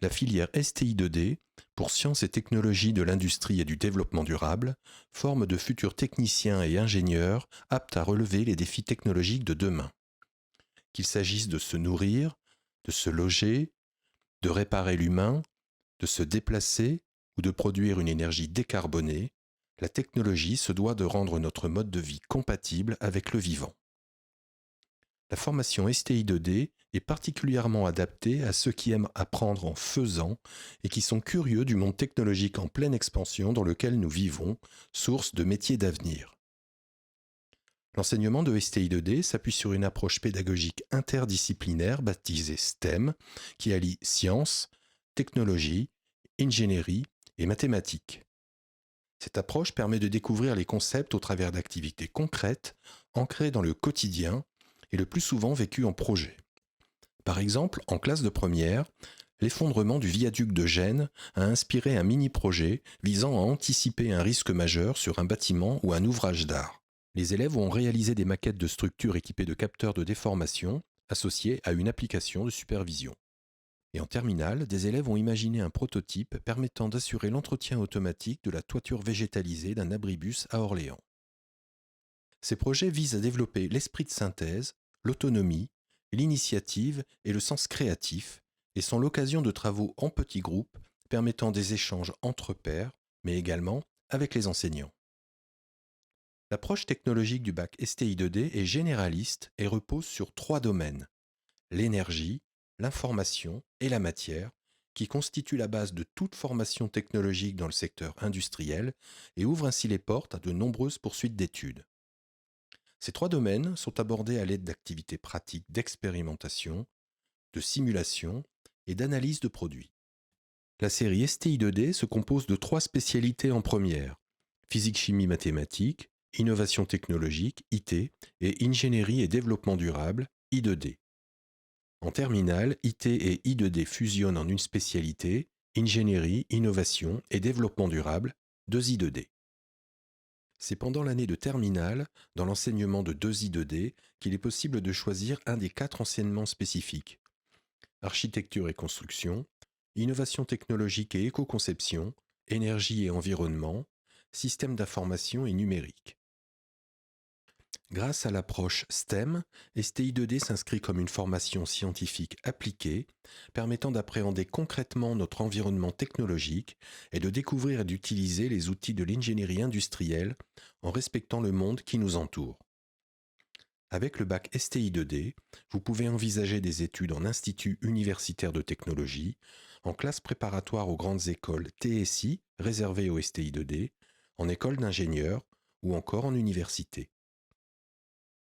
La filière STI2D, pour Sciences et technologies de l'industrie et du développement durable, forme de futurs techniciens et ingénieurs aptes à relever les défis technologiques de demain. Qu'il s'agisse de se nourrir, de se loger, de réparer l'humain, de se déplacer ou de produire une énergie décarbonée, la technologie se doit de rendre notre mode de vie compatible avec le vivant. La formation STI2D est particulièrement adaptée à ceux qui aiment apprendre en faisant et qui sont curieux du monde technologique en pleine expansion dans lequel nous vivons, source de métiers d'avenir. L'enseignement de STI2D s'appuie sur une approche pédagogique interdisciplinaire baptisée STEM, qui allie sciences, technologie, ingénierie et mathématiques. Cette approche permet de découvrir les concepts au travers d'activités concrètes, ancrées dans le quotidien et le plus souvent vécues en projet. Par exemple, en classe de première, l'effondrement du viaduc de Gênes a inspiré un mini-projet visant à anticiper un risque majeur sur un bâtiment ou un ouvrage d'art. Les élèves ont réalisé des maquettes de structures équipées de capteurs de déformation associés à une application de supervision. Et en terminale, des élèves ont imaginé un prototype permettant d'assurer l'entretien automatique de la toiture végétalisée d'un abribus à Orléans. Ces projets visent à développer l'esprit de synthèse, l'autonomie, l'initiative et le sens créatif, et sont l'occasion de travaux en petits groupes permettant des échanges entre pairs, mais également avec les enseignants. L'approche technologique du bac STI2D est généraliste et repose sur 3 domaines: l'énergie, l'information et la matière, qui constituent la base de toute formation technologique dans le secteur industriel et ouvrent ainsi les portes à de nombreuses poursuites d'études. Ces 3 domaines sont abordés à l'aide d'activités pratiques d'expérimentation, de simulation et d'analyse de produits. La série STI2D se compose de 3 spécialités en première: physique-chimie-mathématiques, innovation technologique, IT, et ingénierie et développement durable, I2D. En terminale, IT et I2D fusionnent en une spécialité, ingénierie, innovation et développement durable, 2I2D. C'est pendant l'année de terminale, dans l'enseignement de 2I2D, qu'il est possible de choisir un des 4 enseignements spécifiques: architecture et construction, innovation technologique et éco-conception, énergie et environnement, système d'information et numérique. Grâce à l'approche STEM, STI2D s'inscrit comme une formation scientifique appliquée, permettant d'appréhender concrètement notre environnement technologique et de découvrir et d'utiliser les outils de l'ingénierie industrielle en respectant le monde qui nous entoure. Avec le bac STI2D, vous pouvez envisager des études en institut universitaire de technologie, en classe préparatoire aux grandes écoles TSI réservées au STI2D, en école d'ingénieur ou encore en université.